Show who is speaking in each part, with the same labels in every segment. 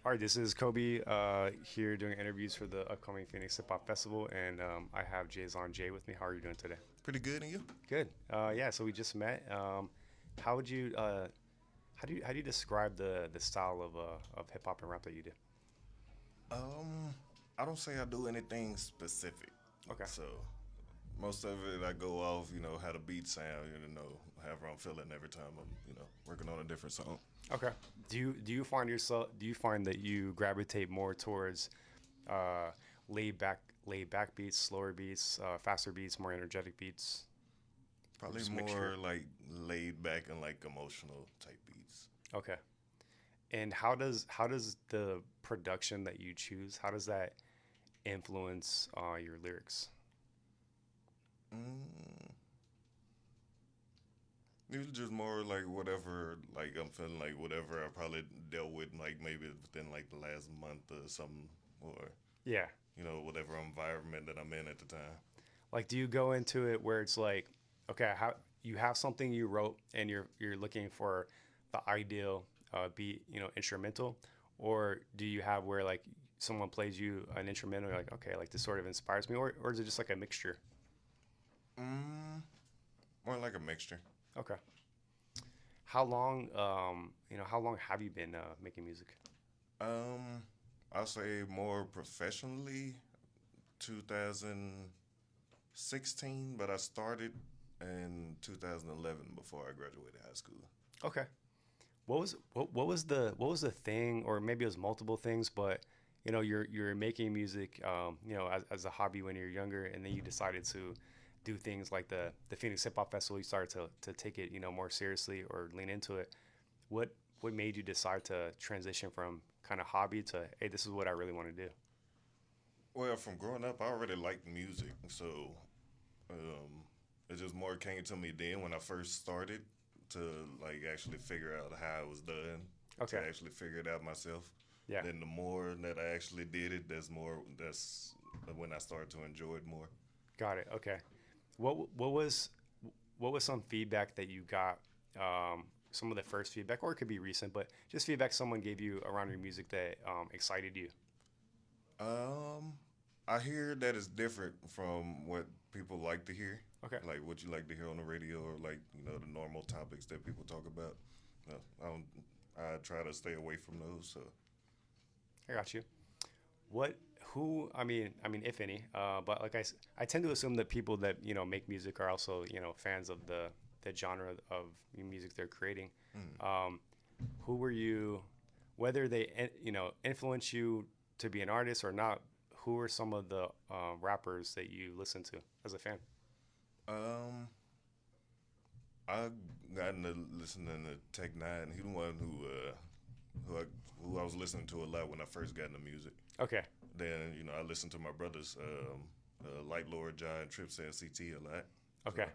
Speaker 1: All right, this is Kobe here doing interviews for the upcoming Phoenix Hip Hop Festival, and I have Jayzon Jay with me. How are you doing today?
Speaker 2: Pretty good, and you?
Speaker 1: Good. Yeah, so we just met. How would you how do you describe the style of hip hop and rap that you do?
Speaker 2: Um, I don't say I do anything specific.
Speaker 1: Okay.
Speaker 2: So most of it I go off, how the beat sound, however I'm feeling every time I'm, working on a different song.
Speaker 1: Okay. Do you find that you gravitate more towards uh, laid back beats, slower beats, faster beats, more energetic beats, or
Speaker 2: Probably
Speaker 1: just mixture?
Speaker 2: more like laid back and like emotional type beats.
Speaker 1: Okay. And how does the production that you choose, how does that influence your lyrics?
Speaker 2: Mm, Usually just more like whatever, like I'm feeling like whatever I probably dealt with, like maybe within like the last month or something, or
Speaker 1: Yeah.
Speaker 2: whatever environment that I'm in at the time.
Speaker 1: Like, do you go into it where it's like, okay, how you have something you wrote and you're looking for the ideal beat, instrumental, or do you have where like someone plays you an instrumental, you're like, okay, like this sort of inspires me, or is it just like a mixture?
Speaker 2: Mm, More like a mixture.
Speaker 1: Okay. How long have you been making music?
Speaker 2: Um, I'll say more professionally, 2016, but I started in 2011 before I graduated high school.
Speaker 1: Okay. What was the thing, or maybe it was multiple things, but you're making music, as a hobby when you're younger, and then you decided to do things like the Phoenix Hip Hop Festival. You started to take it, more seriously or lean into it. What what made you decide to transition from kind of hobby to, hey, this is what I really want to do?
Speaker 2: Well, from growing up, I already liked music, so um, it just more came to me then when I first started to like actually figure out how it was done, to
Speaker 1: Okay.
Speaker 2: actually figure it out myself.
Speaker 1: Yeah.
Speaker 2: Then the more that I actually did it, that's when I started to enjoy it more.
Speaker 1: Got it. Okay. What was some feedback that you got? Some of the first feedback, or it could be recent, but just feedback someone gave you around your music that excited you.
Speaker 2: Um, I hear that it's different from what people like to hear,
Speaker 1: Okay,
Speaker 2: like what you like to hear on the radio, or like the normal topics that people talk about. I don't. I try to stay away from those. So
Speaker 1: I got you. What? Who? I mean, if any. But like I tend to assume that people that make music are also fans of the genre of music they're creating.
Speaker 2: mm.
Speaker 1: Um, who were you? Whether they influence you to be an artist or not, who are some of the rappers that you listen to as a fan?
Speaker 2: um, I got into listening to Tech Nine. He the one who I who I was listening to a lot when I first got into music.
Speaker 1: Okay,
Speaker 2: Then I listened to my brothers, Light Lord John, Trips and CT a lot. So
Speaker 1: okay.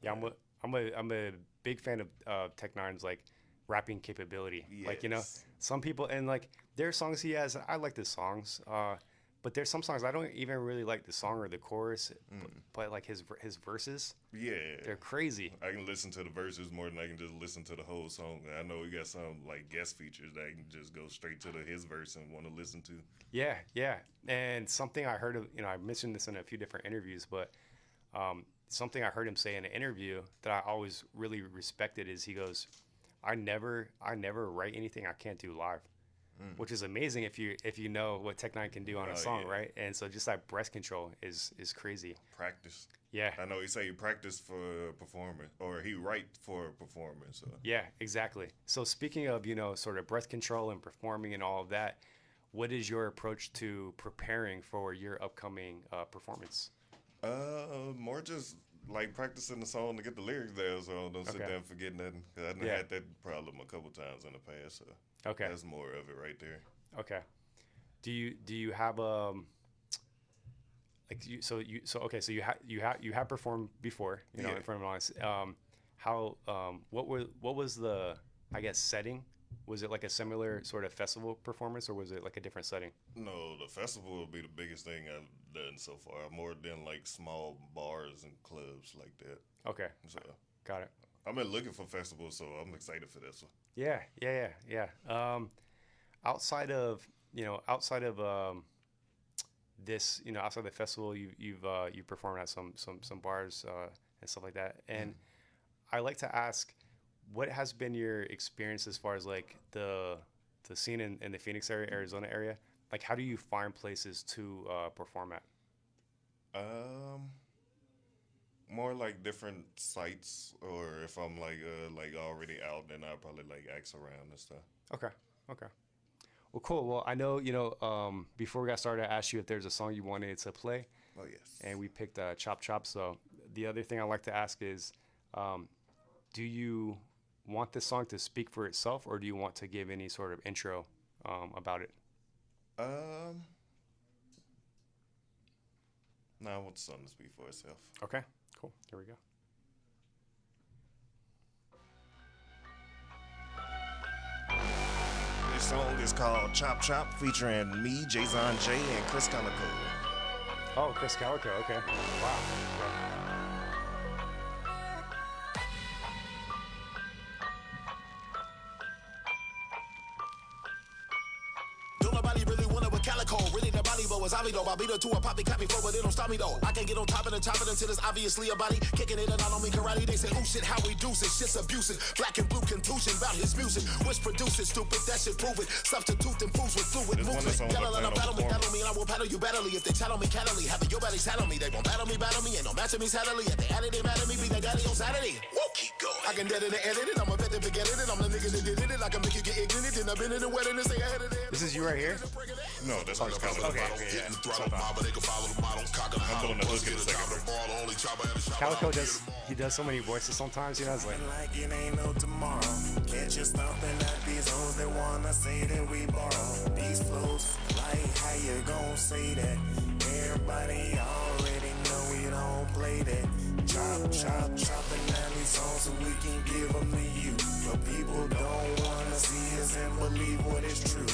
Speaker 1: Yeah,
Speaker 2: yeah,
Speaker 1: I'm a big fan of Tech Nine's like rapping capability. Like,
Speaker 2: yes,
Speaker 1: some people, and like there are songs he has. I like the songs, but there's some songs I don't even really like the song or the chorus, but like his verses,
Speaker 2: yeah.
Speaker 1: they're crazy.
Speaker 2: I can listen to the verses more than I can just listen to the whole song. I know he got some like guest features that I can just go straight to his verse and want to listen to.
Speaker 1: Yeah, yeah. And something I heard of, I mentioned this in a few different interviews, but something I heard him say in an interview that I always really respected is he goes, I never write anything I can't do live,
Speaker 2: Mm.
Speaker 1: which is amazing if you know what Tech Nine can do on a
Speaker 2: Oh
Speaker 1: song,
Speaker 2: yeah,
Speaker 1: right? And so just that breath control is crazy.
Speaker 2: practice.
Speaker 1: Yeah,
Speaker 2: I know he say he practiced for performing, or he write for performing. So
Speaker 1: yeah, exactly. So speaking of, sort of breath control and performing and all of that, what is your approach to preparing for your upcoming performance?
Speaker 2: more just like practicing the song to get the lyrics there, so I don't sit
Speaker 1: Okay.
Speaker 2: there and forget nothing. Cause I done
Speaker 1: Yeah.
Speaker 2: had that problem a couple times in the past, so
Speaker 1: Okay.
Speaker 2: that's more of it right there.
Speaker 1: Okay. Do you have like you okay, so you have performed before,
Speaker 2: Yeah.
Speaker 1: in front of an audience. How what was the, I guess, setting? Was it like a similar sort of festival performance, or was it like a different setting?
Speaker 2: No, the festival will be the biggest thing I've done so far. More than like small bars and clubs like that.
Speaker 1: Okay.
Speaker 2: So
Speaker 1: Got it.
Speaker 2: I've been looking for festivals, so I'm excited for this one.
Speaker 1: Yeah, yeah, yeah, yeah. outside of outside of this, outside the festival, you performed at some bars and stuff like that. And I like to ask, what has been your experience as far as like the scene in the Phoenix area, Arizona area? Like, how do you find places to perform at?
Speaker 2: Um, More like different sites, or if I'm like already out, then I'll probably like ask around and stuff.
Speaker 1: Okay, okay. Well, cool. Well, I know before we got started, I asked you if there's a song you wanted to play,
Speaker 2: Oh yes.
Speaker 1: and we picked Chop Chop. So the other thing I like to ask is, um, do you want this song to speak for itself, or do you want to give any sort of intro about it?
Speaker 2: Um, Now I want the song to speak for itself.
Speaker 1: Okay, cool. Here we go.
Speaker 2: This song is called Chop Chop, featuring me, Jayzon J, and Chris Calico.
Speaker 1: Oh, Chris Calico. Okay. Wow. Okay.
Speaker 3: Don't nobody really want it with calico. Really the body but was I though. I beat her to a poppy copy flow, but it don't stop me though. I can't get on top of it and top it until it's obviously a body. Kicking it and all on me karate. They say, ooh shit, how we do it. Shit's abusive. Black and blue contusion about his music. Which produces stupid, that shit prove it. Substitute and fools with fluid
Speaker 2: This one
Speaker 3: movement.
Speaker 2: is on the
Speaker 3: Yellow and
Speaker 2: final
Speaker 3: battle me,
Speaker 2: performance.
Speaker 3: and I will battle you badly. If they chattel me cattley, having your body saddle me. They won't battle me. Ain't no matching me sadly. If they added, they mad at me. Be the daddy on Saturday. Woo, keep going. I can dead it and edit it. I'm a vet that forget it. And I'm the nigga that did it. I can make you get ignorant. And I've been in the wedding and say I had it.
Speaker 1: This is you right here.
Speaker 2: No, that's Chris Calico.
Speaker 1: Okay. Yeah.
Speaker 2: I'm doing the hook in a second.
Speaker 1: Calico does so many voices sometimes. It's like
Speaker 3: Like it ain't no tomorrow. Catch you stomping at these hoes that wanna say that we borrow. These flows, like how you gon' say that? Everybody already know we don't play that. Chop, chop, chopping down these songs so we can give them to you. But people don't wanna see us and believe what is true.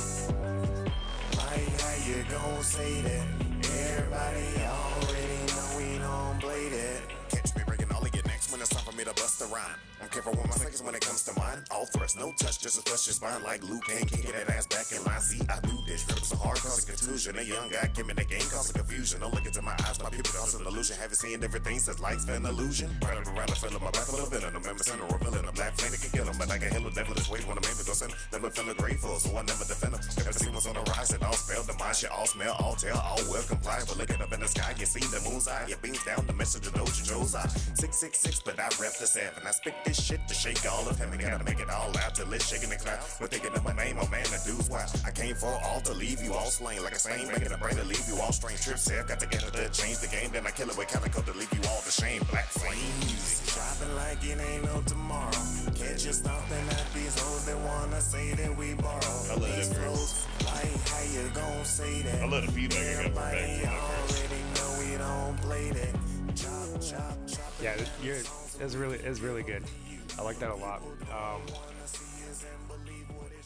Speaker 3: Like how you gon' say that? Everybody already know we don't play that. Catch me breaking all of your necks when it's time for me to bust a rhyme. I'm careful with my seconds when it comes to mine. All thrust, no touch, just a touch your spine like Luke Kane. Can't get that ass back in line. See, I do this. Rip so hard, causing contusion. A young guy came in the game, causing confusion. Don't look into my eyes, my people causing illusion. Haven't seen everything since life's been illusion. Right around, I feel my back a little bit. No member center or villain. A black flame that can kill him, but I can heal a devilish way when I'm able to send him. Never feel grateful, so I never defend him. Never seen what's on the rise, and all spell the mind, shit, all smell, all tell, all well comply. But looking up in the sky, you see the moon's eye. It beams down the message of Doja Joe's eye. 666, but I rep the 7. I spit this shit to shake all of heaven. Gotta make it all out till it's shaking the cloud. We're thinking of my name, oh man, the dude's wild. I came for all to leave you all slain. Like a stain, making a brain to leave you all strange. Trip self, got to get it to change the game. Then I kill it with Calico to leave you all to shame. Black flame music. Chopping like it ain't no tomorrow. Catch you stomping at these hoes that wanna say that we borrow.
Speaker 2: I love
Speaker 3: These
Speaker 2: that verse.
Speaker 3: flows, like how you gon' say that?
Speaker 2: I love the feedback I got from back
Speaker 3: Everybody
Speaker 2: to that verse.
Speaker 3: already know we don't play that. Chop, chop, chop.
Speaker 1: yeah, it's really good. I like that a lot.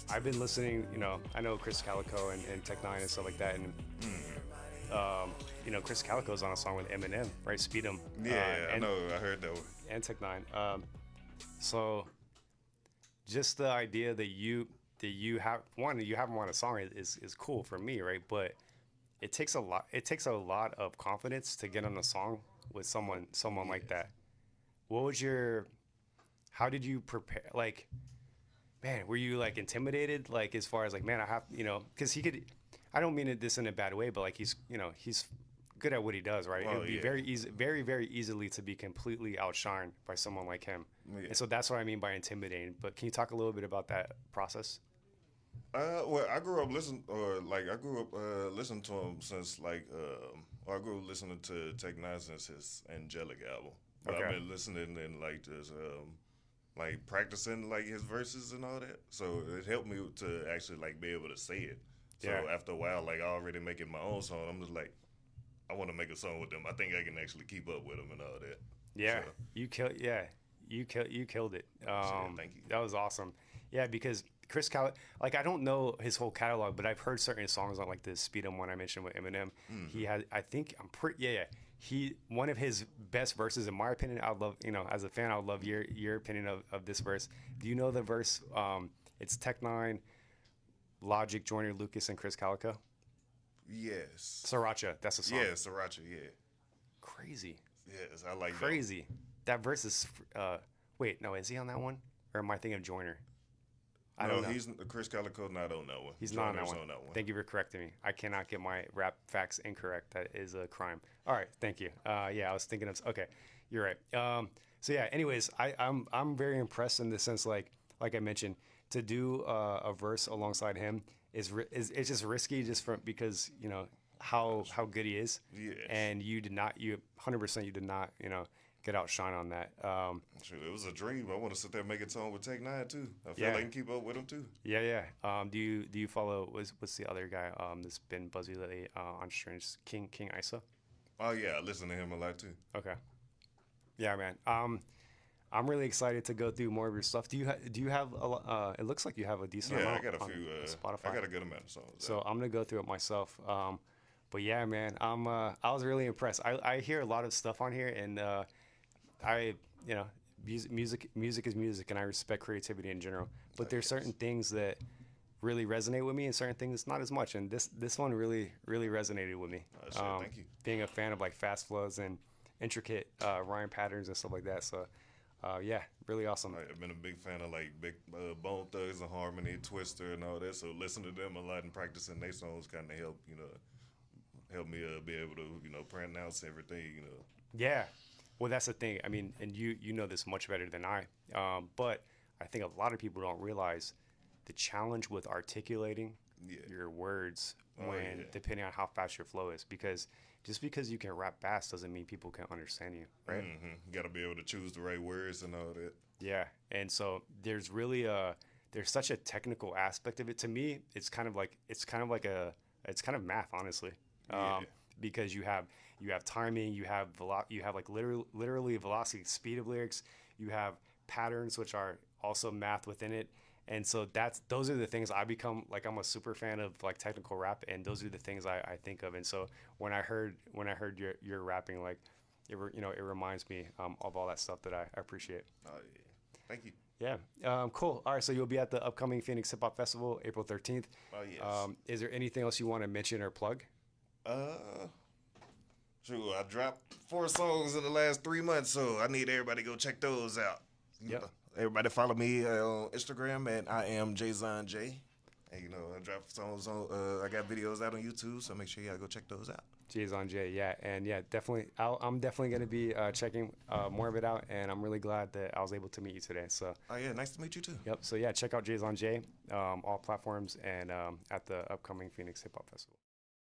Speaker 1: I've been listening. I know Chris Calico and Tech Nine and stuff like that, and Chris Calico's on a song with Eminem, right? Speed 'em.
Speaker 2: Yeah, I
Speaker 1: and,
Speaker 2: know. I heard that one.
Speaker 1: and Tech Nine. So just the idea that you have him on a song is cool for me, right? But it takes a lot. It takes a lot of confidence to get on a song with someone like that. What was your? How did you prepare? Like, man, were you like intimidated? Like, as far as like, man, I have, because he could. I don't mean this in a bad way, but like he's good at what he does, right?
Speaker 2: Well,
Speaker 1: It would be
Speaker 2: yeah.
Speaker 1: very easy, very, very easily to be completely outshined by someone like him.
Speaker 2: Yeah.
Speaker 1: And so that's what I mean by intimidating. But can you talk a little bit about that process?
Speaker 2: Well, I grew up listening to him since I grew up listening to Tech Nine since his Angelic album. But I've
Speaker 1: Okay.
Speaker 2: been listening and like just like practicing like his verses and all that. So it helped me to actually like be able to say it. So
Speaker 1: Yeah.
Speaker 2: after a while, like already making my own song, I'm just like, I want to make a song with them. I think I can actually keep up with them and all that.
Speaker 1: Yeah,
Speaker 2: So,
Speaker 1: you killed it.
Speaker 2: thank you.
Speaker 1: That was awesome. Yeah, because like I don't know his whole catalog, but I've heard certain songs on like the Speed 'Em one I mentioned with Eminem. He had, I'm pretty, yeah. He one of his best verses, in my opinion. I would love, as a fan, I would love your opinion of this verse. Do you know the verse? It's Tech Nine. Logic, Joyner Lucas, and Chris Calico.
Speaker 2: Yes.
Speaker 1: Sriracha, that's the song.
Speaker 2: Yeah, Sriracha. Yeah.
Speaker 1: Crazy,
Speaker 2: Yes, I like that.
Speaker 1: crazy. That verse is. Wait, no, is he on that one, or am I thinking of Joyner? I
Speaker 2: No,
Speaker 1: don't know.
Speaker 2: he's Chris Calico not on that one.
Speaker 1: He's not on that
Speaker 2: Joyner's
Speaker 1: one.
Speaker 2: on that one.
Speaker 1: Thank you for correcting me. I cannot get my rap facts incorrect. That is a crime. All right, thank you. Yeah, I was thinking of. Okay, you're right. So yeah. Anyways, I'm very impressed in the sense like I mentioned, to do a verse alongside him is it's just risky just from because you know how good he is.
Speaker 2: Yes.
Speaker 1: And you 100% you did not get outshine on that.
Speaker 2: Shoot, it was a dream. I want to sit there and make a song with Tech Nine too. I feel
Speaker 1: Yeah.
Speaker 2: like I can keep up with him too.
Speaker 1: Yeah. Do you follow what's the other guy that's been buzzy lately on Strange King Isa?
Speaker 2: Oh yeah, I listen to him a lot too.
Speaker 1: Okay. Yeah, man. I'm really excited to go through more of your stuff. Do you have it looks like you have a decent
Speaker 2: Yeah, I
Speaker 1: amount
Speaker 2: got a
Speaker 1: on
Speaker 2: few.
Speaker 1: Spotify.
Speaker 2: I got a good amount of songs.
Speaker 1: So I'm gonna go through it myself. But yeah, man, I was really impressed. I hear a lot of stuff on here, and I music is music, and I respect creativity in general. But there's certain things that really resonate with me, and certain things not as much. And this one really resonated with me.
Speaker 2: Shit, thank you.
Speaker 1: Being a fan of like fast flows and intricate rhyme patterns and stuff like that. So yeah, really awesome.
Speaker 2: I've been a big fan of like Big Bone Thugs and Harmony, Twister, and all that. So listen to them a lot and practicing their songs kind of help me be able to pronounce everything.
Speaker 1: Yeah. Well, that's the thing. I mean, and you know this much better than I. But I think a lot of people don't realize the challenge with articulating
Speaker 2: Yeah.
Speaker 1: your words when
Speaker 2: Yeah.
Speaker 1: depending on how fast your flow is. Because just because you can rap fast doesn't mean people can understand you, right?
Speaker 2: You got to be able to choose the right words and all that.
Speaker 1: Yeah. And so there's really there's such a technical aspect of it. To me, it's kind of math, honestly.
Speaker 2: Yeah.
Speaker 1: Because you have timing, you have like literally velocity, speed of lyrics, you have patterns which are also math within it. And so those are the things I become like. I'm a super fan of like technical rap, and those are the things I think of. And so when I heard your rapping, like it reminds me of all that stuff that I appreciate.
Speaker 2: Oh yeah, thank you.
Speaker 1: Yeah. Cool. All right. So you'll be at the upcoming Phoenix Hip Hop Festival, April 13th.
Speaker 2: Oh yes.
Speaker 1: Is there anything else you want to mention or plug?
Speaker 2: Sure. I dropped 4 songs in the last 3 months, so I need everybody to go check those out.
Speaker 1: Yep.
Speaker 2: Everybody follow me on Instagram at I am Jayzon J. And I drop songs on. I got videos out on YouTube, so make sure y'all go check those out.
Speaker 1: Jayzon J, yeah, and yeah, definitely. I'm definitely gonna be checking more of it out, and I'm really glad that I was able to meet you today. So.
Speaker 2: Oh yeah, nice to meet you too.
Speaker 1: Yep. So yeah, check out Jayzon J, all platforms, and at the upcoming Phoenix Hip Hop Festival.